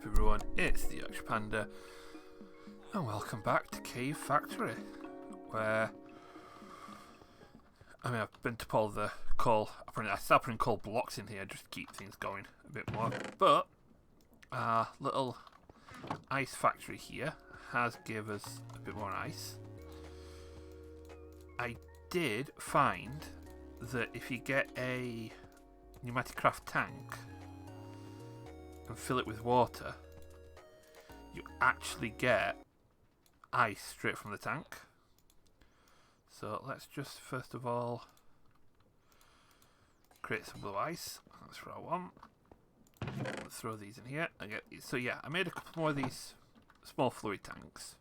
everyone, it's the Yorkshire Panda, and welcome back to Cave Factory, where, I've been to pull the coal. I start putting coal blocks in here just to keep things going a bit more, but our little ice factory here has give us a bit more ice. I did find that if you get a Pneumatic tank and fill it with water, you actually get ice straight from the tank. So let's just first of all create some blue ice. That's what I want. Let's throw these in here. So yeah, I made a couple more of these small fluid tanks.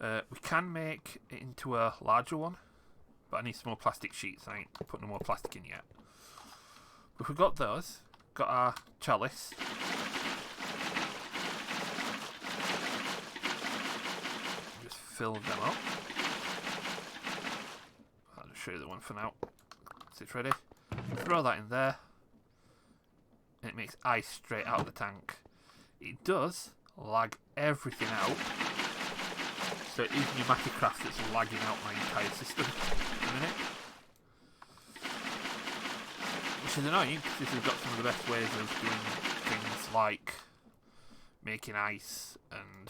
We can make it into a larger one, but I need some more plastic sheets. I ain't putting no more plastic in yet. But we've got those. Got our chalice. Just fill them up. I'll just show you the one for now. So it's ready. Throw that in there. And it makes ice straight out of the tank. It does lag everything out. So it is Pneumatic that's lagging out my entire system in a minute. Which is annoying because we've got some of the best ways of doing things like making ice and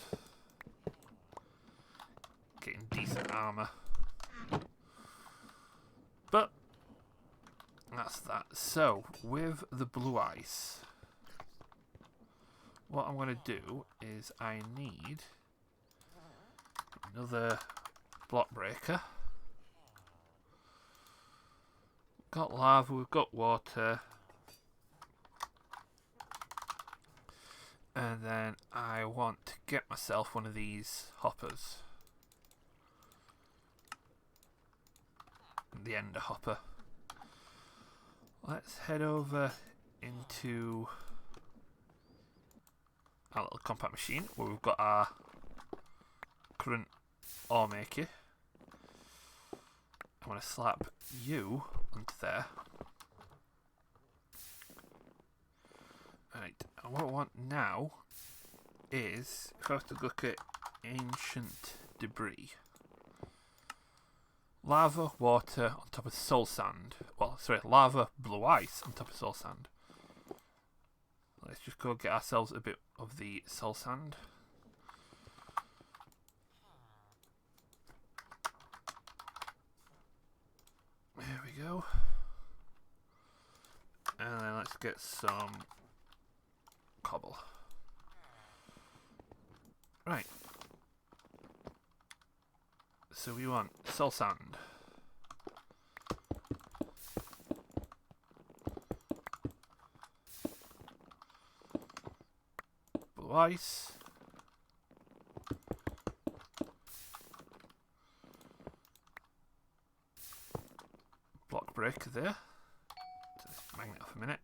getting decent armour. But that's that. So with the blue ice, what I'm going to do is I need another block breaker. Got lava, we've got water, and then I want to get myself one of these hoppers, the ender hopper. Let's head over into our little compact machine where we've got our current ore maker. I'm going to slap you onto there. Right, and what I want now is, if I was to look at ancient debris, lava, water on top of soul sand. Well, sorry, lava, blue ice on top of soul sand. Let's just go get ourselves a bit of the soul sand. There we go. And then let's get some cobble. Right. So we want soul sand. Blue ice. Block breaker there. Just magnet off a minute.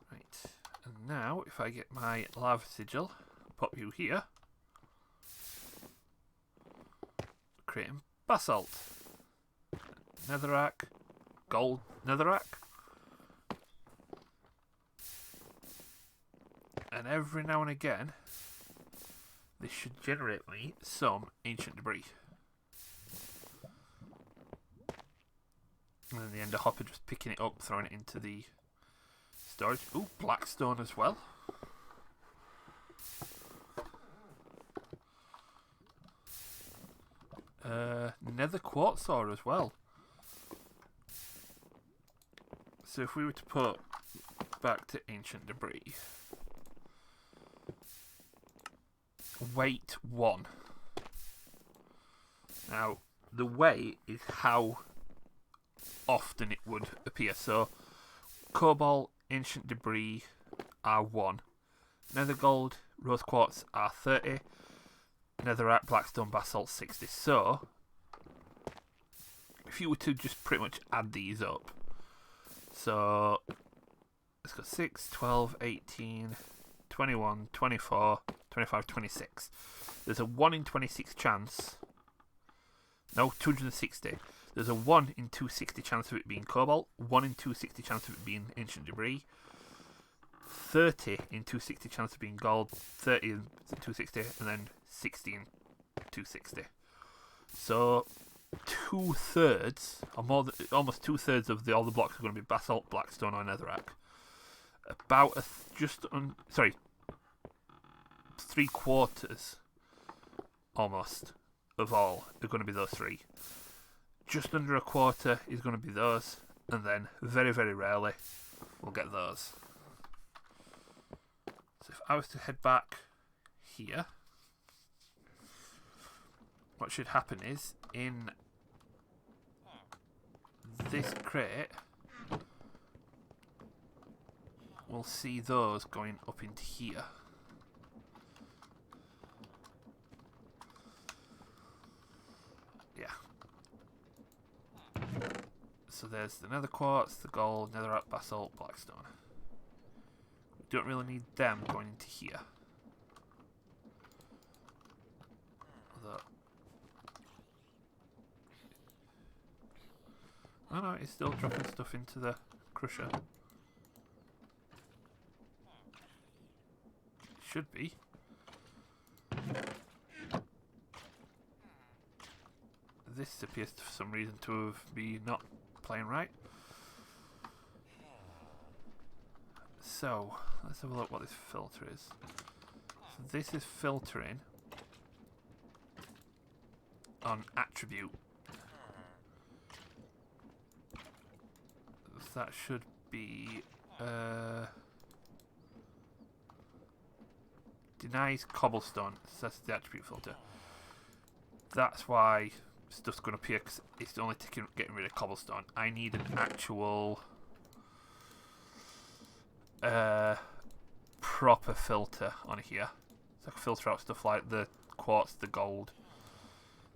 Right. And now if I get my lava sigil, pop you here, creating basalt, netherrack, gold netherrack, and every now and again this should generate me some ancient debris. And then the ender hopper just picking it up, throwing it into the storage. Ooh, blackstone as well. Nether quartz ore as well. So if we were to put back to ancient debris, weight 1. Now the weight is how often it would appear. So cobalt, ancient debris are 1. Nether gold, rose quartz are 30. Netherrack, blackstone, basalt 60. So if you were to just pretty much add these up, so let's go 6, 12, 18, 21, 24, 25, 26. There's a 1 in 26 chance. No, 260. There's a 1 in 260 chance of it being cobalt, 1 in 260 chance of it being ancient debris, 30 in 260 chance of being gold, 30 in 260, and then 60 in 260. So 2/3, or more than, almost 2/3 of all the blocks are going to be basalt, blackstone, or netherrack. About sorry, 3/4 almost of all are going to be those three. Just under a quarter is going to be those, and then very, very rarely we'll get those. So if I was to head back here, what should happen is in this crate we'll see those going up into here. Yeah. So there's the nether quartz, the gold, netherrack, basalt, blackstone. We don't really need them going into here. Although, oh no, it's still dropping stuff into the crusher. Should be. This appears for some reason to have been not playing right. So let's have a look what this filter is. So this is filtering on attribute. So that should be denies cobblestone. So that's the attribute filter. That's why stuff's going to appear, because it's only getting rid of cobblestone. I need an actual proper filter on here, so I can filter out stuff like the quartz, the gold.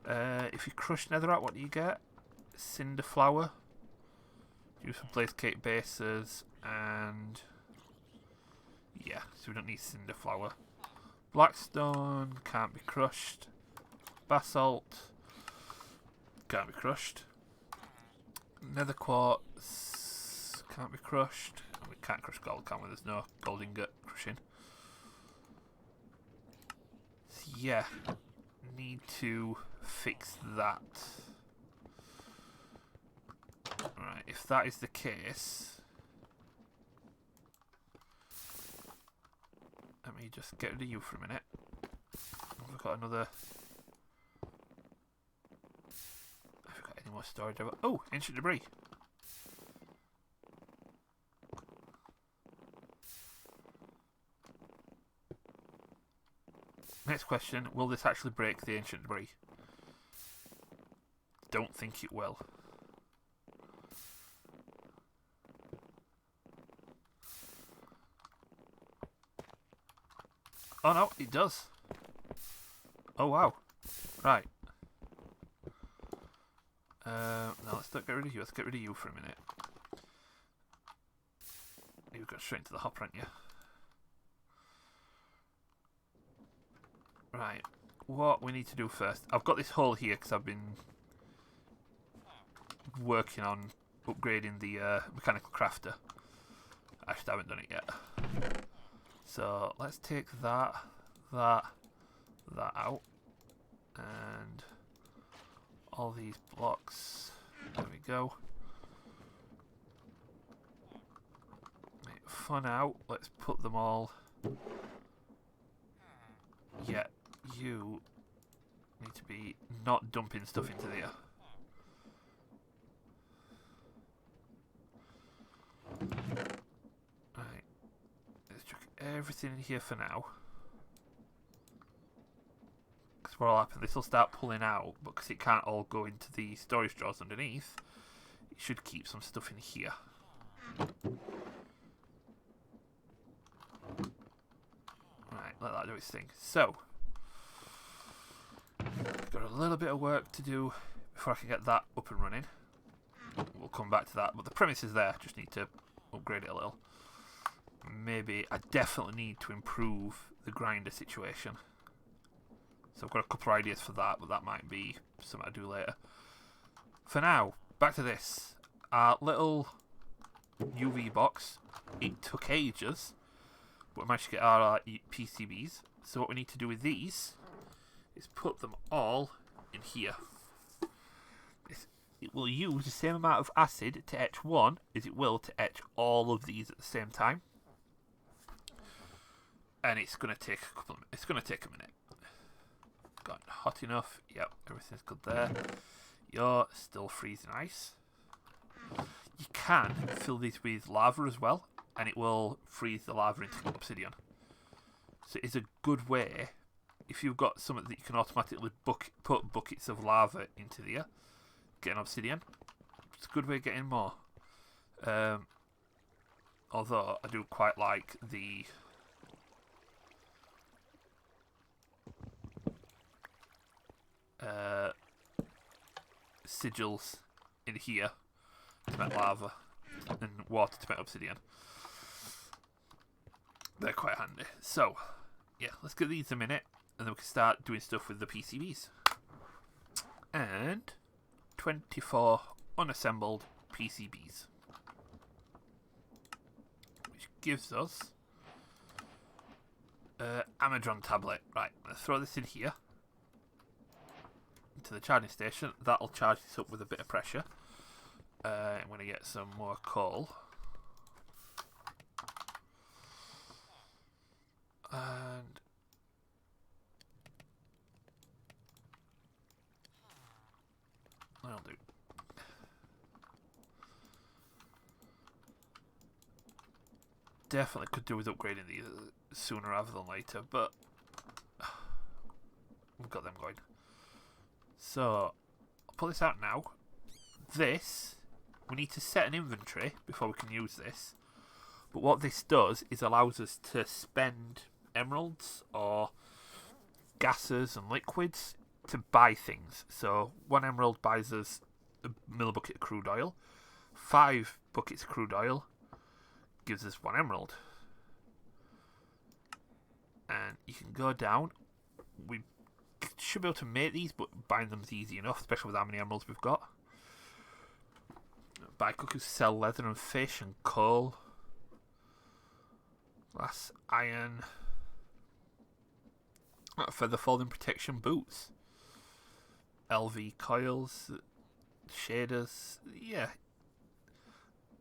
If you crush netherrack, what do you get? Cinder flour. Use some blaze cake bases, and yeah, so we don't need cinder flour. Blackstone can't be crushed. Basalt can't be crushed. Nether quartz can't be crushed. We can't crush gold, can we? There's no gold ingot crushing. So yeah, need to fix that. Right, if that is the case, let me just get rid of you for a minute. We've got another. Any more storage over? Oh, ancient debris. Next question, will this actually break the ancient debris? Don't think it will. Oh no, it does. Oh wow. Right. Now let's not get rid of you. Let's get rid of you for a minute. You've got straight into the hopper, haven't you? Right. What we need to do first. I've got this hole here because I've been working on upgrading the mechanical crafter. I just haven't done it yet. So let's take that out, and all these blocks. There we go. Right, for now, let's put them all. Yeah, you need to be not dumping stuff into there. Right, let's chuck everything in here for now. Because what will happen, this will start pulling out, but because it can't all go into the storage drawers underneath, it should keep some stuff in here. Right, let that do its thing. So, got a little bit of work to do before I can get that up and running. We'll come back to that, but the premise is there, just need to upgrade it a little. Maybe, I definitely need to improve the grinder situation. So I've got a couple of ideas for that, but that might be something I do later. for now, back to this. Our little UV box. It took ages, but we managed to get our PCBs. So what we need to do with these is put them all in here. It will use the same amount of acid to etch one as it will to etch all of these at the same time. And it's going to take it's going to take a minute. Got hot enough. Yep, everything's good there. You're still freezing ice. You can fill these with lava as well, and it will freeze the lava into obsidian. So it's a good way, if you've got something that you can automatically put buckets of lava into there, get an obsidian. It's a good way of getting more. Although I do quite like the sigils in here to make lava and water to make obsidian. They're quite handy. So, yeah, let's get these a minute and then we can start doing stuff with the PCBs. And 24 unassembled PCBs, which gives us Amazon tablet. Right, let's throw this in here into the charging station. That'll charge this up with a bit of pressure. I'm going to get some more coal. And that'll do. Definitely could do with upgrading these sooner rather than later, but we've got them going. So I'll pull this out now. This, we need to set an inventory before we can use this. But what this does is allows us to spend emeralds or gases and liquids to buy things. So 1 emerald buys us a millibucket of crude oil. 5 buckets of crude oil gives us 1 emerald. And you can go down. We should be able to make these, but buying them is easy enough, especially with how many emeralds we've got. Buy cookers, sell leather and fish and coal. Glass, iron. Feather folding protection boots. LV coils. Shaders. Yeah.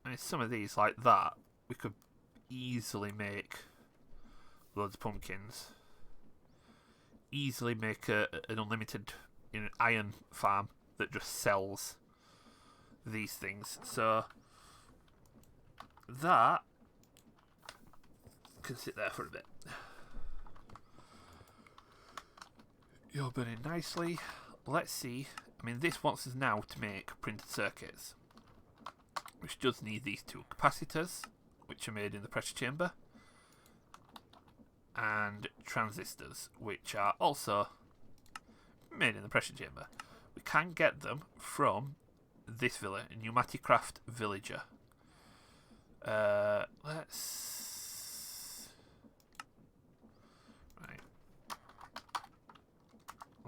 I mean, some of these like that, we could easily make loads of pumpkins. Easily make an unlimited iron farm that just sells these things. So that can sit there for a bit. You're burning nicely. Let's see. I mean, this wants us now to make printed circuits, which does need these 2 capacitors, which are made in the pressure chamber, and transistors, which are also made in the pressure chamber. We can get them from this villa, a Pneumatic villager.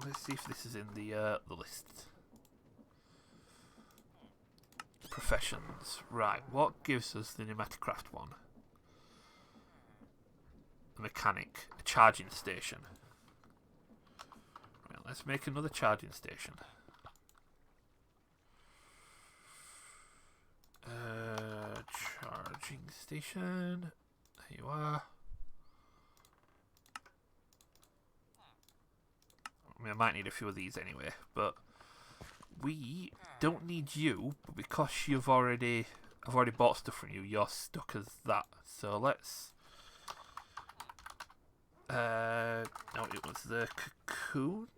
Let's see if this is in the list. Professions. Right, what gives us the Pneumatic one? A mechanic, a charging station. Right, let's make another charging station. Charging station. There you are. I mean, I might need a few of these anyway, but we don't need you. But because I've already bought stuff from you, you're stuck as that. So let's. No, it was the cocoon.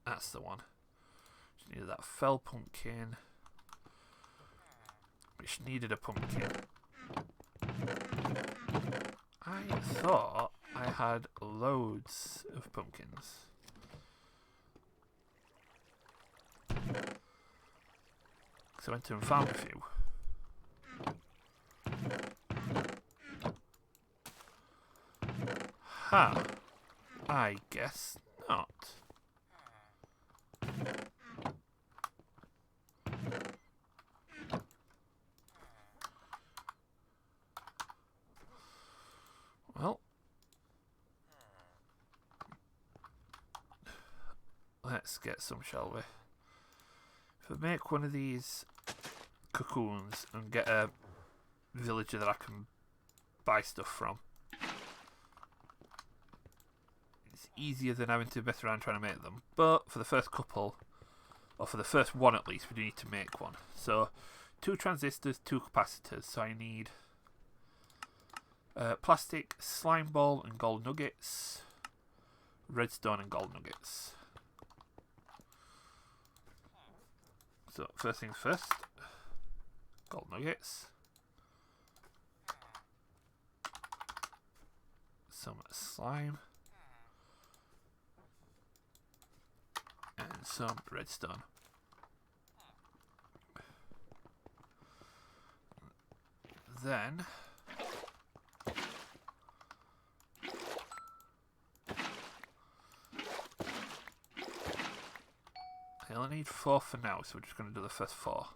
That's the one. Just needed that fell pumpkin, which needed a pumpkin. I thought I had loads of pumpkins. So I went and found a few. Ha! I guess not. Well, let's get some, shall we? If I make one of these cocoons and get a villager that I can buy stuff from, it's easier than having to mess around trying to make them. But for the first couple, or for the first one at least, we do need to make one. So 2 transistors, 2 capacitors. So I need plastic, slime ball and gold nuggets, redstone and gold nuggets. So first things first, gold nuggets, some slime, and some redstone. Then I only need 4 for now, so we're just going to do the first 4.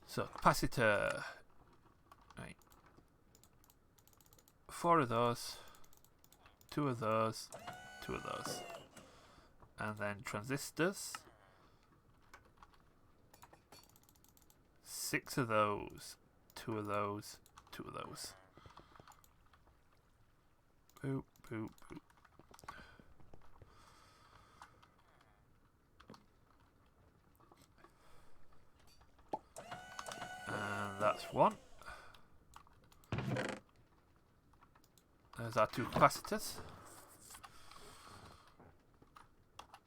So capacitor, right, 4 of those, 2 of those, 2 of those, and then transistors, 6 of those, 2 of those, 2 of those. Boop, boop, boop. And that's 1. There's our 2 capacitors.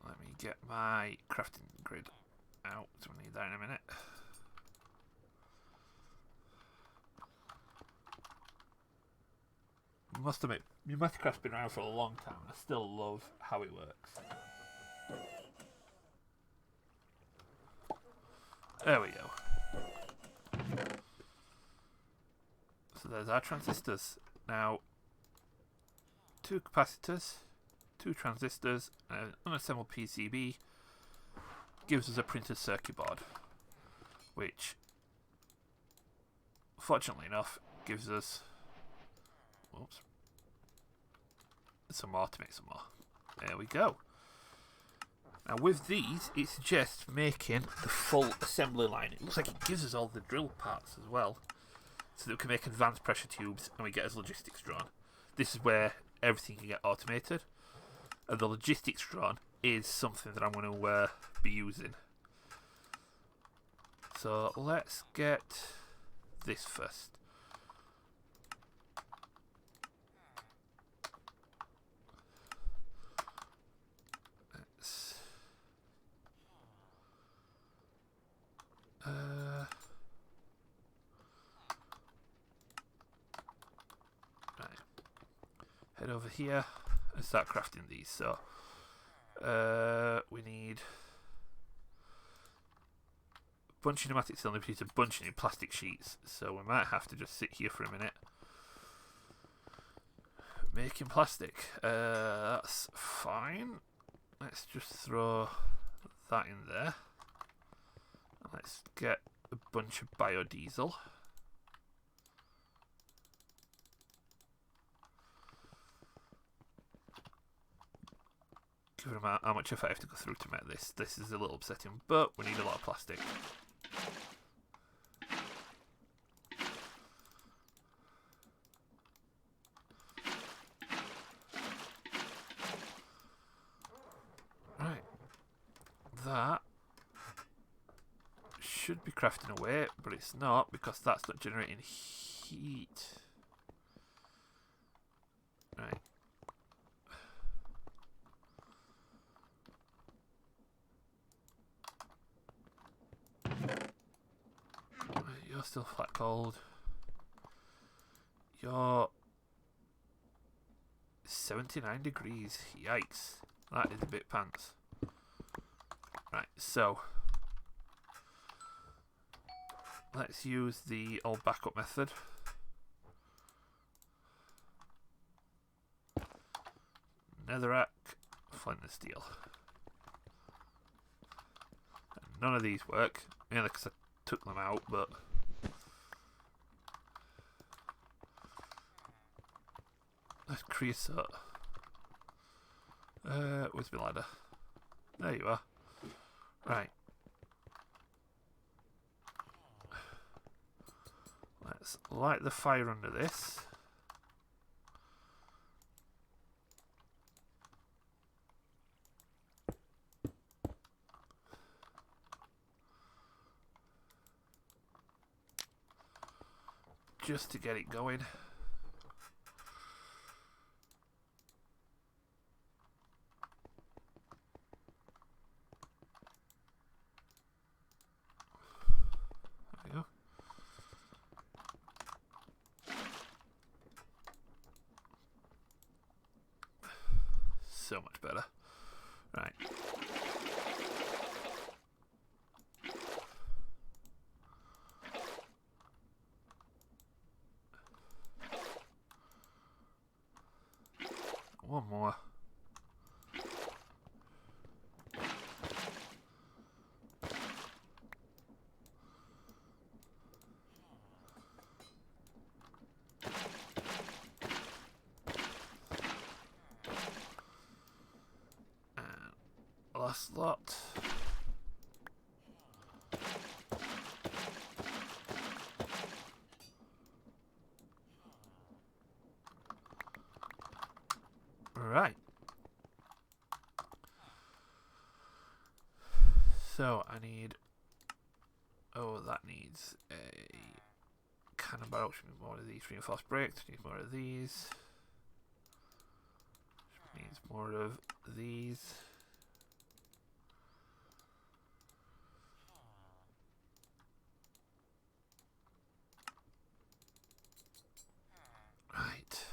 Let me get my crafting grid out, so we need that in a minute. I must admit, Pneumatic's been around for a long time. I still love how it works. There we go. So there's our transistors. Now, 2 capacitors, 2 transistors, and an unassembled PCB gives us a printed circuit board, which, fortunately enough, gives us some more to make some more. There we go. Now with these, it's just making the full assembly line. It looks like it gives us all the drill parts as well, so that we can make advanced pressure tubes and we get us logistics drawn. This is where everything can get automated, and the logistics drawn is something that I'm going to be using. So let's get this first. Right. Head over here and start crafting these. So we need a bunch of pneumatic cylinders, we need a bunch of new plastic sheets. So we might have to just sit here for a minute making plastic. That's fine. Let's just throw that in there. Let's get a bunch of biodiesel. Given how much effort I have to go through to make this, this is a little upsetting, but we need a lot of plastic. Right. That should be crafting away, but it's not, because that's not generating heat. Right. You're still flat cold. You're 79 degrees. Yikes. That is a bit pants. Right, so let's use the old backup method. netherrack, flint and steel. And none of these work, mainly because I took them out, but that's creosote. Where's my ladder? There you are. Right. Let's light the fire under this. Just to get it going. There we go. So much better. Right. One more. And last lot. Right. So I need. Oh, that needs a cannon barrel. Which needs more of these reinforced brakes. Needs more of these. Needs more of these. Right.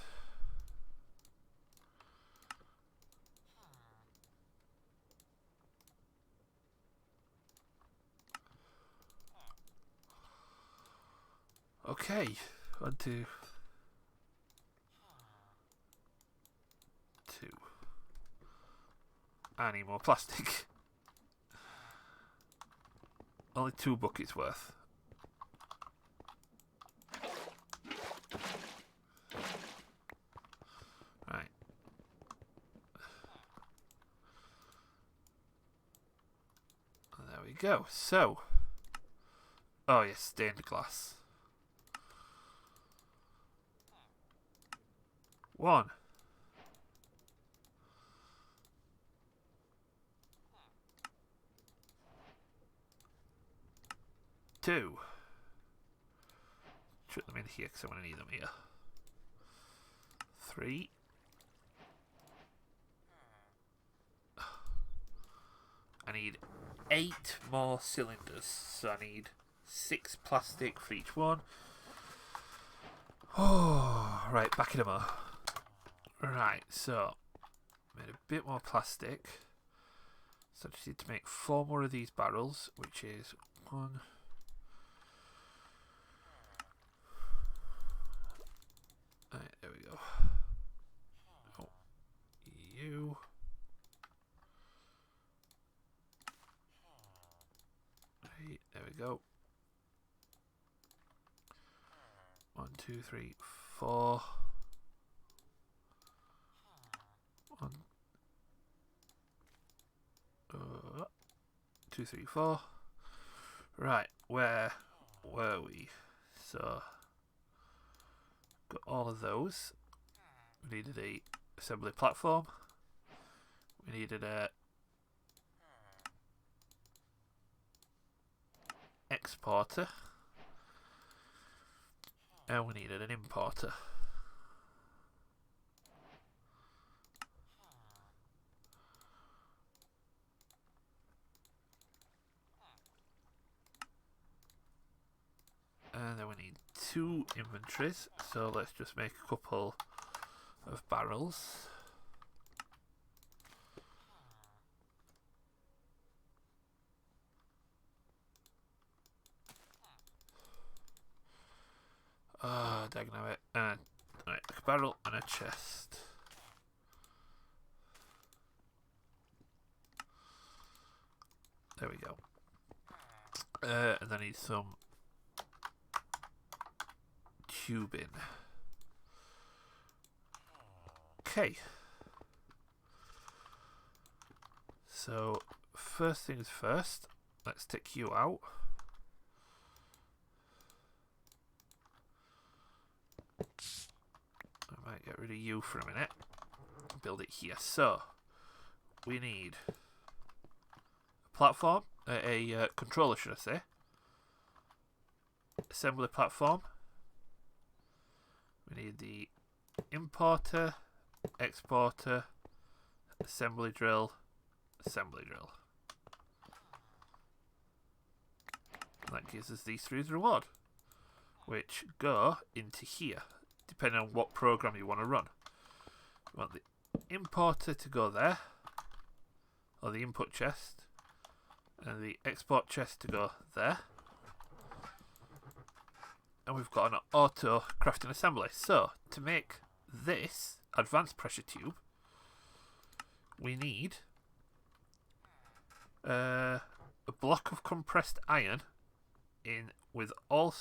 Okay, 1, 2, 2. I need more plastic. Only 2 buckets worth. Right. There we go. So. Oh yes, stained glass. 1. 2. Put them in here because I'm going to need them here. 3. I need 8 more cylinders, so I need 6 plastic for each one. Oh, right, back in a mo. Right, so made a bit more plastic. So I just need to make 4 more of these barrels, which is 1. Right, there we go. Oh, you. Right, there we go. 1, 2, 3, 4. 1, 2, 3, 4. Right, where were we? So got all of those. We needed a assembly platform. We needed a exporter. And we needed an importer. And then we need 2 inventories, so let's just make a couple of barrels. Dagnabbit. And right, a barrel and a chest. There we go. And I need some tubing. Okay. So, first things first, let's take you out. I might get rid of you for a minute. Build it here. So, we need a platform, a controller, should I say. Assembly platform. We need the importer, exporter, assembly drill, assembly drill. And that gives us these three as a reward, which go into here, depending on what program you want to run. You want the importer to go there, or the input chest, and the export chest to go there. And we've got an auto crafting assembly. So, to make this advanced pressure tube, we need a block of compressed iron in with all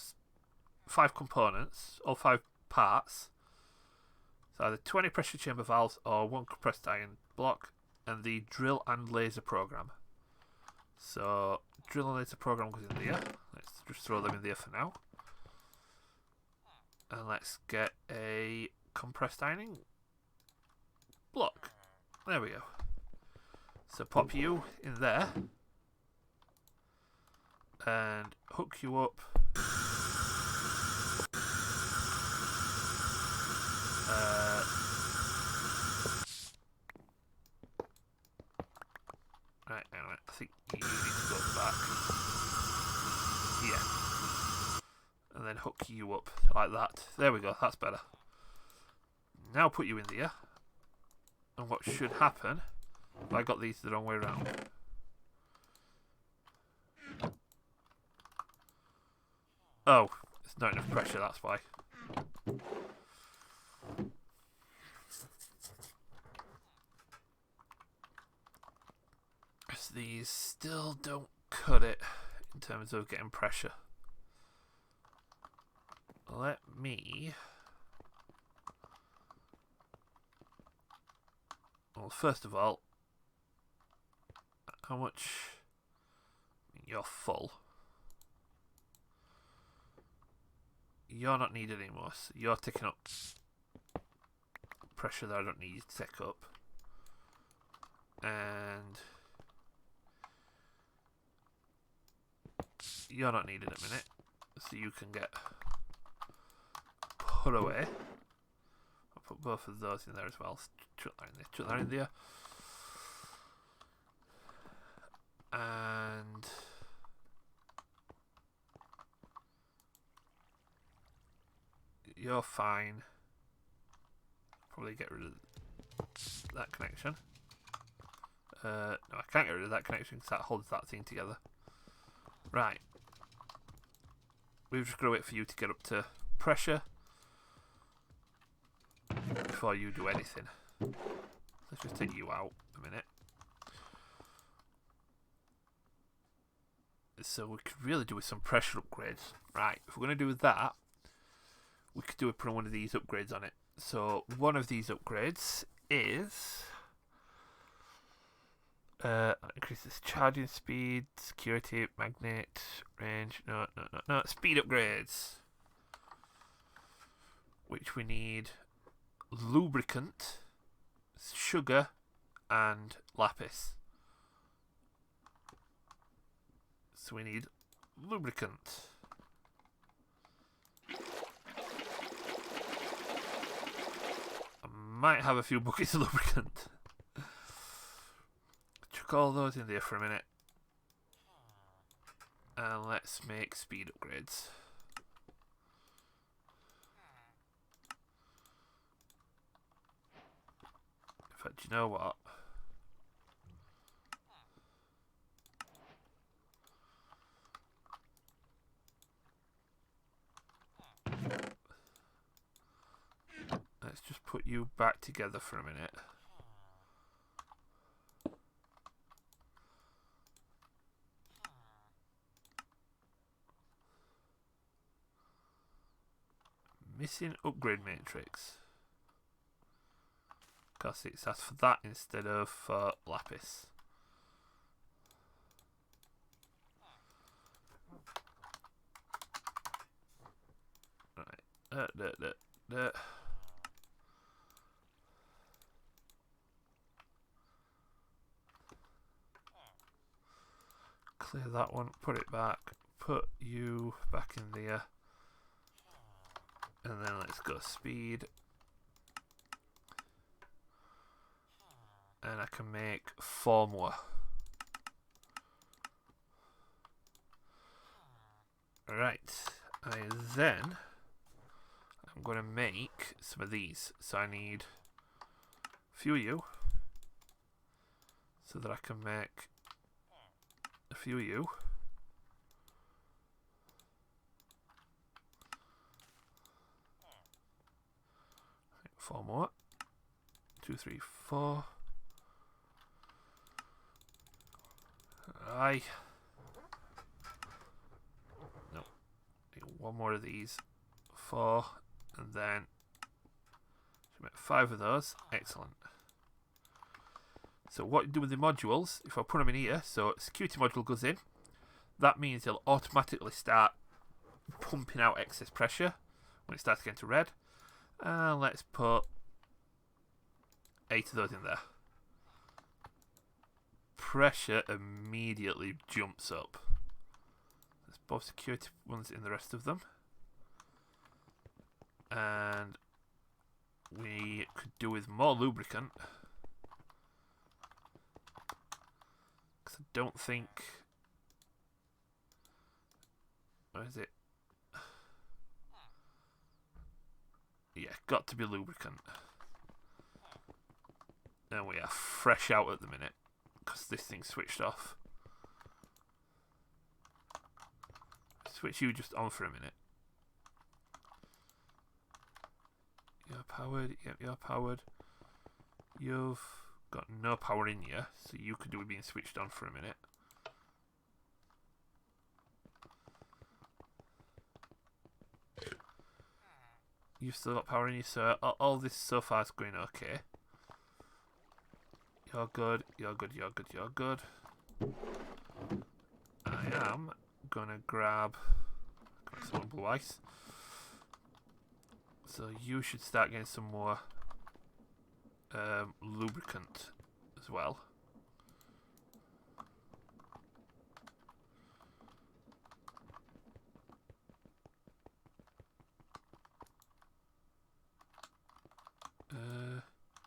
5 components, all 5 parts. So either 20 pressure chamber valves or 1 compressed iron block, and the drill and laser program. So drill and laser program goes in there. Let's just throw them in there for now. And let's get a compressed ironing block. There we go. So pop you in there and hook you up. Right, anyway, I think you need to go at the back. Yeah. And then hook you up like that. There we go, that's better. Now put you in there. And what should happen, if I got these the wrong way around. Oh, it's not enough pressure, that's why. These still don't cut it in terms of getting pressure. Let me... Well, first of all, how much... You're full. You're not needed anymore, so you're taking up pressure that I don't need to take up. And... You're not needed a minute, so you can get put away. I'll put both of those in there as well. Chuck that in there. And you're fine. Probably get rid of that connection. No, I can't get rid of that connection because that holds that thing together. Right. We've just got to wait for you to get up to pressure before you do anything. Let's just take you out a minute. So we could really do with some pressure upgrades. Right, if we're going to do that, we could do it, put one of these upgrades on it. So one of these upgrades is... increases charging speed, security, magnet, range. No. Speed upgrades. Which we need lubricant, sugar, and lapis. So we need lubricant. I might have a few buckets of lubricant. Chuck all those in there for a minute. And let's make speed upgrades. In fact, do you know what? Let's just put you back together for a minute. Missing upgrade matrix. Because it's asked for that instead of for lapis. Right. Clear that one, put it back, put you back in there, and then let's go speed, and I can make 4 more. Right, then I'm going to make some of these, so I need a few of you, so that I can make a few of you. I think 4 more. 2, 3, 4. Aye. No. One more of these. 4. And then should make 5 of those. Excellent. So what you do with the modules, if I put them in here, so security module goes in, that means it'll automatically start pumping out excess pressure when it starts getting to red. And let's put 8 of those in there. Pressure immediately jumps up. There's both security ones in the rest of them. And we could do with more lubricant. I don't think. Where is it? Yeah, got to be lubricant. And we are fresh out at the minute because this thing's switched off. Switch you just on for a minute. You're powered. Yep, you're powered. You've got no power in you, so you could do with being switched on for a minute. You've still got power in you, so all this so far is going okay. You're good, you're good, you're good, you're good. I am gonna grab some blue ice. So you should start getting some more lubricant as well.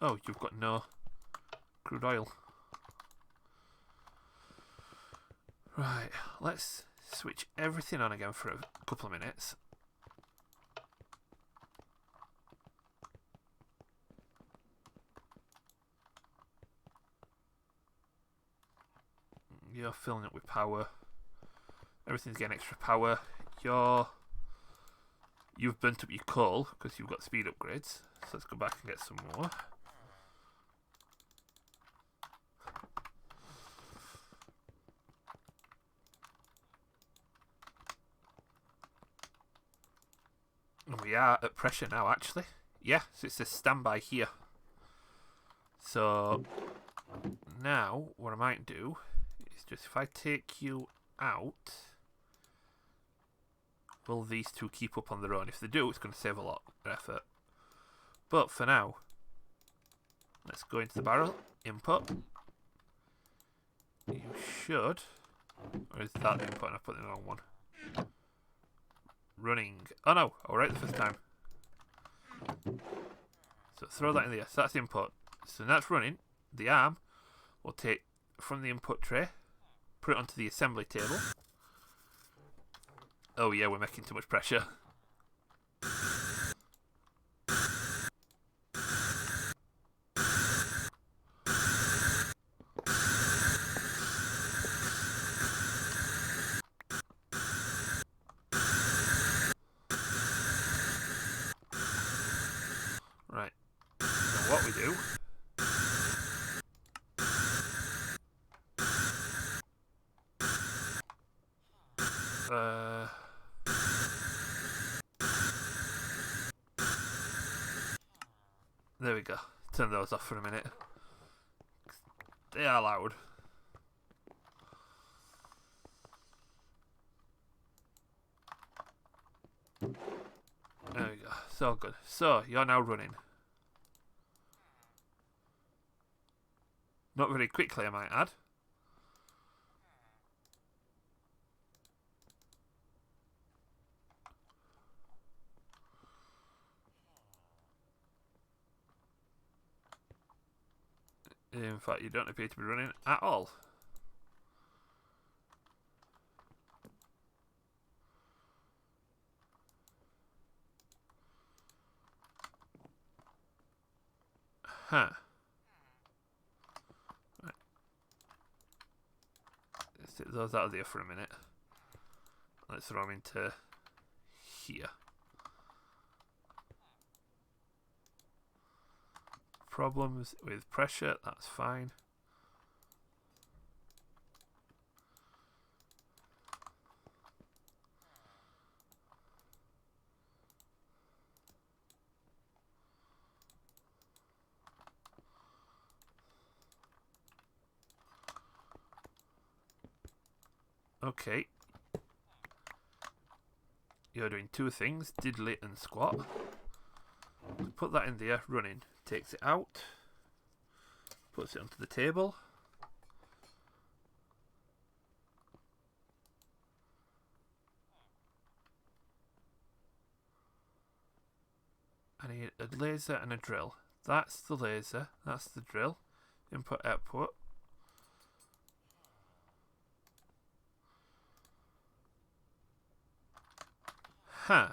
Oh, you've got no crude oil. Right, let's switch everything on again for a couple of minutes. You're filling it with power. Everything's getting extra power. You've burnt up your coal because you've got speed upgrades. So let's go back and get some more. And we are at pressure now, actually. Yeah, so it says standby here. So now what I might do is just if I take you out, will these two keep up on their own? If they do, it's going to save a lot of effort. But for now, let's go into the barrel, input. You should, or is that the input and I put in the wrong one? Running. Oh no, alright the first time. So throw that in there. So that's the input. So that's running. The arm will take from the input tray, put it onto the assembly table. Oh yeah, we're making too much pressure. Right. So what we do There we go. Turn those off for a minute. They are loud. There we go. So good. So, you're now running. Not very quickly, I might add. In fact, you don't appear to be running at all. Huh. Right. Let's take those out of there for a minute. Let's throw them into here. Problems with pressure, that's fine. Okay. You're doing two things, diddly and squat. Put that in there, running. Takes it out. Puts it onto the table. I need a laser and a drill. That's the laser, that's the drill. Input, output. Huh.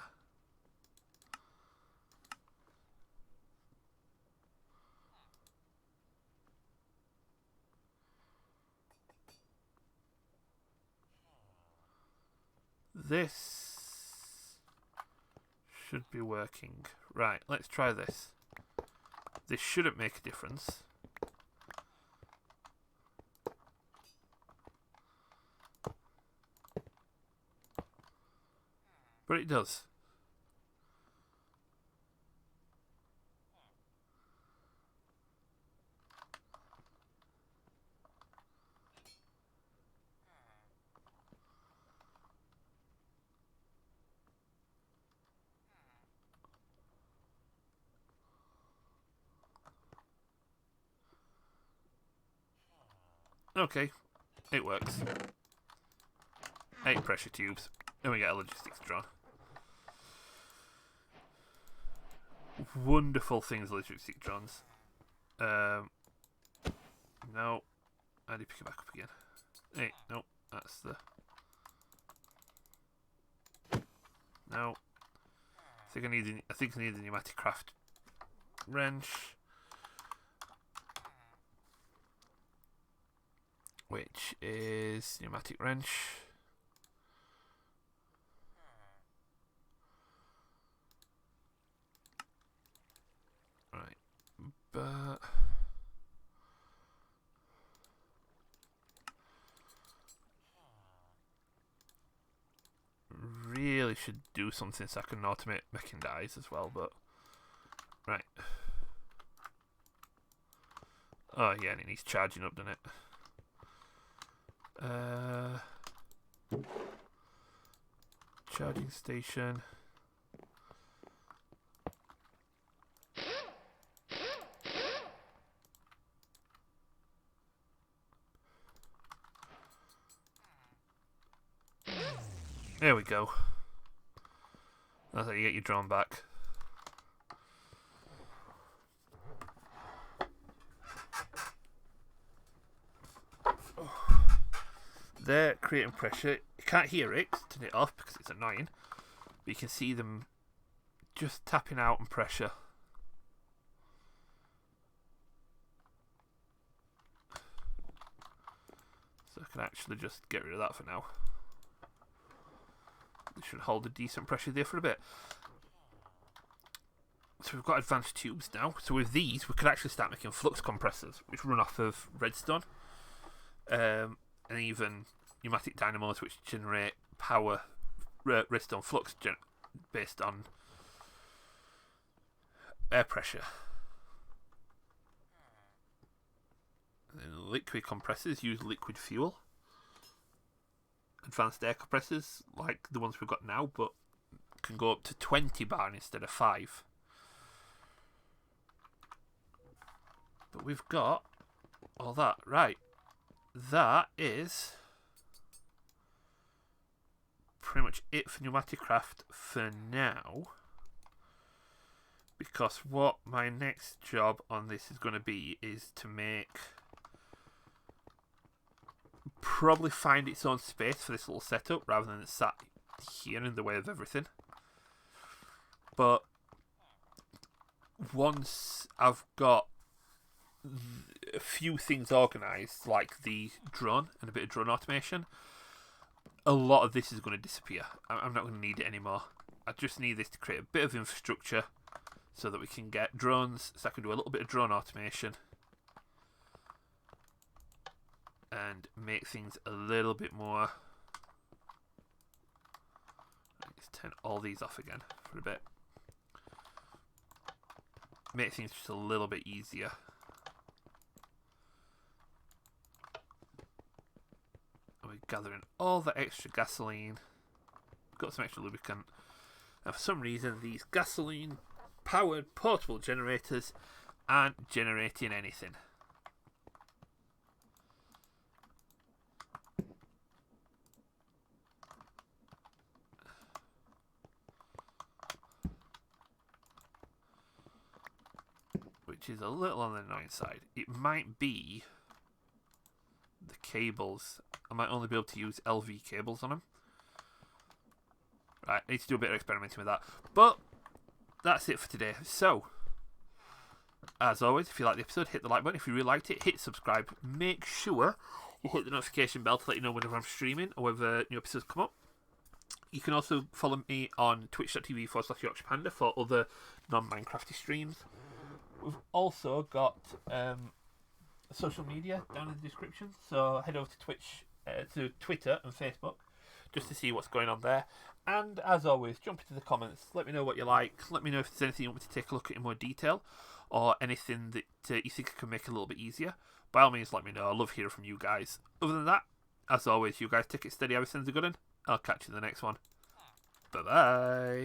This should be working. Right, let's try this. This shouldn't make a difference. But it does. Okay, it works. 8 pressure tubes. And we get a logistics drone. Wonderful things, logistic drones. No. How do you pick it back up again? Hey, no, that's the... No. I think I need the pneumatic craft wrench. Which is pneumatic wrench. Right, but really should do something so I can automate making dies as well, but right. Oh yeah, and it needs charging up, doesn't it? Charging station. There we go. That's how you get your drone back. They're creating pressure. You can't hear it, turn it off because it's annoying. But you can see them just tapping out on pressure. So I can actually just get rid of that for now. This should hold a decent pressure there for a bit. So we've got advanced tubes now. So with these, we could actually start making flux compressors, which run off of redstone. And even pneumatic dynamos, which generate power, redstone flux based on air pressure. And then liquid compressors use liquid fuel. Advanced air compressors, like the ones we've got now, but can go up to 20 bar instead of 5. But we've got all that. Right. That is pretty much it for pneumatic craft for now. Because what my next job on this is going to be is to make... probably find its own space for this little setup rather than it sat here in the way of everything. But once I've got a few things organised, like the drone and a bit of drone automation, a lot of this is going to disappear. I'm not going to need it anymore. I just need this to create a bit of infrastructure so that we can get drones, so I can do a little bit of drone automation and make things a little bit more... Let's turn all these off again for a bit. Make things just a little bit easier. And we're gathering all the extra gasoline. Got some extra lubricant. And for some reason, these gasoline-powered portable generators aren't generating anything. Which is a little on the annoying side. It might be the cables. I might only be able to use LV cables on them. Right, I need to do a bit of experimenting with that. But that's it for today. So, as always, if you like the episode, hit the like button. If you really liked it, hit subscribe. Make sure you hit the notification bell to let you know whenever I'm streaming or whenever new episodes come up. You can also follow me on twitch.tv/Yorkshire Panda for other non-Minecrafty streams. We've also got social media down in the description, so head over to Twitter and Facebook just to see what's going on there. And as always, jump into the comments. Let me know what you like. Let me know if there's anything you want me to take a look at in more detail, or anything that you think I can make a little bit easier. By all means, let me know. I love hearing from you guys. Other than that, as always, you guys take it steady. Everything's a good one. I'll catch you in the next one. Bye bye.